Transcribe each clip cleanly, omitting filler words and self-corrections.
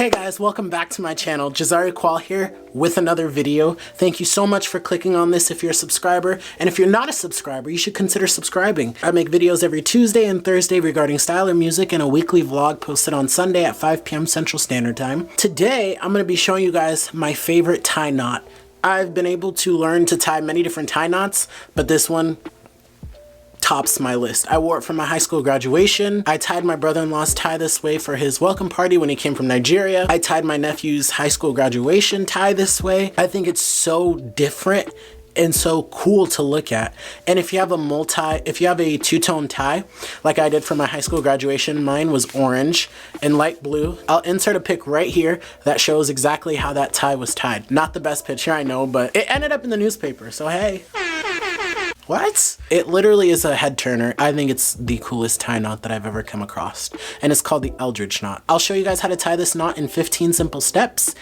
Hey guys, welcome back to my channel. Jazari Qual here with another video. Thank you so much for clicking on this if you're a subscriber. And if you're not a subscriber, you should consider subscribing. I make videos every Tuesday and Thursday regarding style or music and a weekly vlog posted on Sunday at 5 p.m. Central Standard Time. Today, I'm going to be showing you guys my favorite tie knot. I've been able to learn to tie many different tie knots, but this one tops my list. I wore it for my high school graduation. I tied my brother-in-law's tie this way for his welcome party when he came from Nigeria. I tied my nephew's high school graduation tie this way. I think it's so different and so cool to look at. And if you have a two-tone tie, like I did for my high school graduation, mine was orange and light blue. I'll insert a pic right here that shows exactly how that tie was tied. Not the best picture, I know, but it ended up in the newspaper, so hey. What? It literally is a head turner. I think it's the coolest tie knot that I've ever come across. And it's called the Eldredge Knot. I'll show you guys how to tie this knot in 15 simple steps.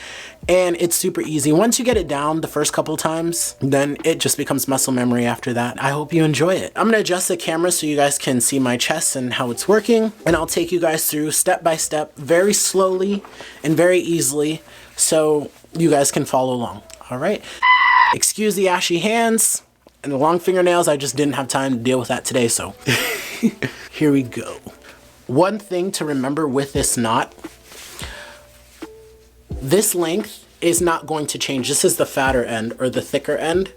And it's super easy. Once you get it down the first couple times, then it just becomes muscle memory after that. I hope you enjoy it. I'm gonna adjust the camera so you guys can see my chest and how it's working. And I'll take you guys through step by step, very slowly and very easily, so you guys can follow along. All right. Excuse the ashy hands. And the long fingernails, I just didn't have time to deal with that today, so here we go. One thing to remember with this knot, this length is not going to change. This is the fatter end or the thicker end.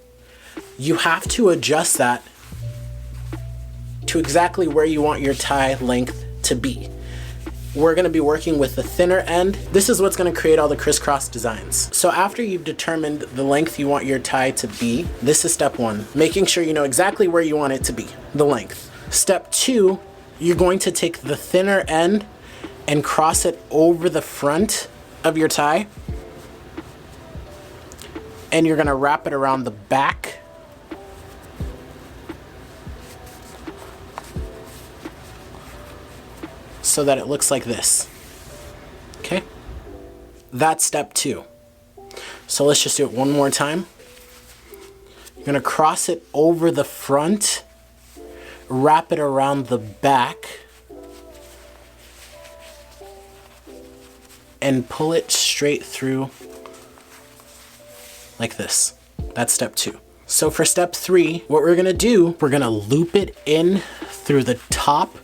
You have to adjust that to exactly where you want your tie length to be. We're gonna be working with the thinner end. This is what's gonna create all the crisscross designs. So after you've determined the length you want your tie to be, this is step one, making sure you know exactly where you want it to be, the length. Step two, you're going to take the thinner end and cross it over the front of your tie. And you're gonna wrap it around the back. So that it looks like this. Okay? That's step two. So let's just do it one more time. You're gonna cross it over the front, wrap it around the back, and pull it straight through like this. That's step two. So for step three, what we're gonna do, we're gonna loop it in through the top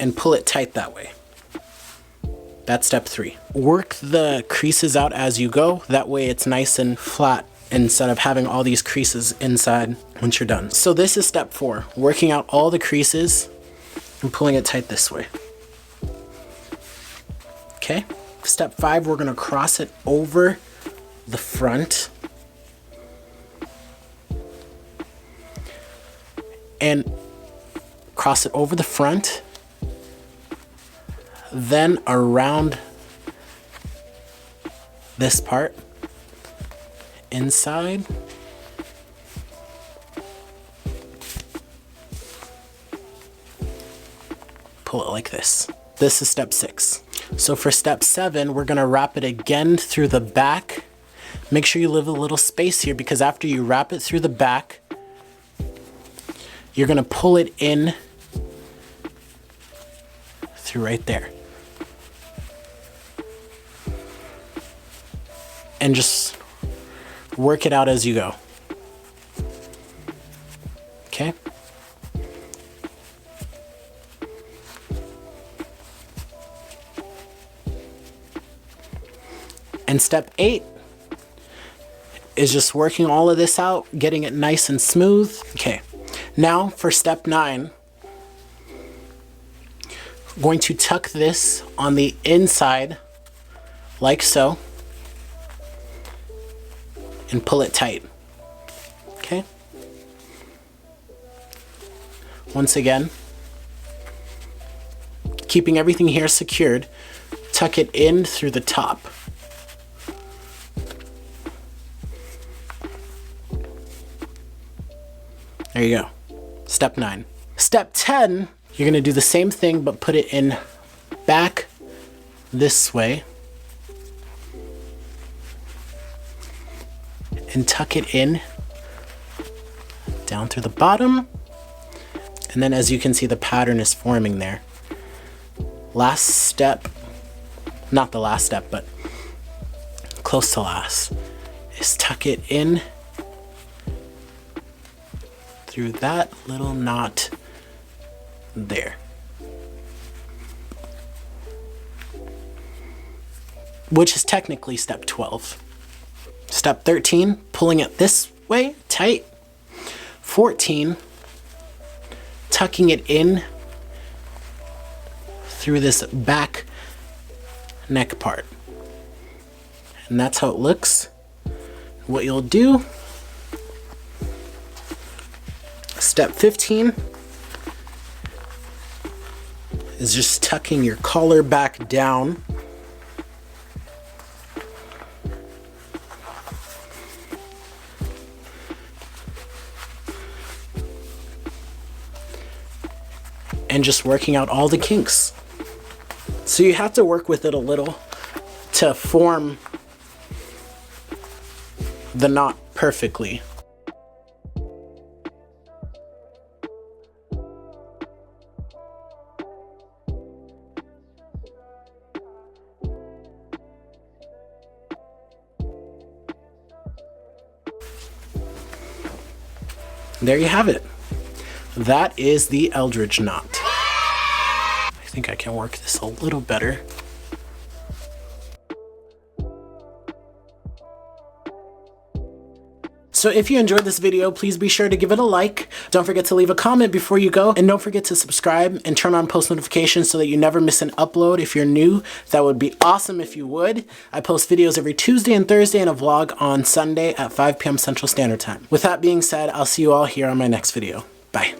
and pull it tight that way. That's step three. Work the creases out as you go. That way it's nice and flat instead of having all these creases inside once you're done. So this is step four, working out all the creases and pulling it tight this way. Okay. Step five, we're gonna cross it over the front and cross it over the front, then around this part, inside, pull it like this. This is step six. So for step seven, we're gonna wrap it again through the back. Make sure you leave a little space here because after you wrap it through the back, you're gonna pull it in through right there. And just work it out as you go. Okay? And step eight is just working all of this out, getting it nice and smooth. Okay, now for step nine, I'm going to tuck this on the inside like so and pull it tight. Okay? Once again, keeping everything here secured, tuck it in through the top. There you go. Step 9. Step 10, you're gonna do the same thing, but put it in back this way. and tuck it in down through the bottom. And then as you can see, the pattern is forming there. Last step, not the last step, but close to last, is tuck it in through that little knot there. Which is technically step 12. Step 13, pulling it this way, tight. 14, tucking it in through this back neck part. And that's how it looks. What you'll do, step 15 is just tucking your collar back down. And just working out all the kinks. So you have to work with it a little to form the knot perfectly. There you have it. That is the Eldredge knot. I think I can work this a little better. So if you enjoyed this video, please be sure to give it a like. Don't forget to leave a comment before you go. And don't forget to subscribe and turn on post notifications so that you never miss an upload. If you're new, that would be awesome if you would. I post videos every Tuesday and Thursday and a vlog on Sunday at 5 p.m. Central Standard Time. With that being said, I'll see you all here on my next video. Bye.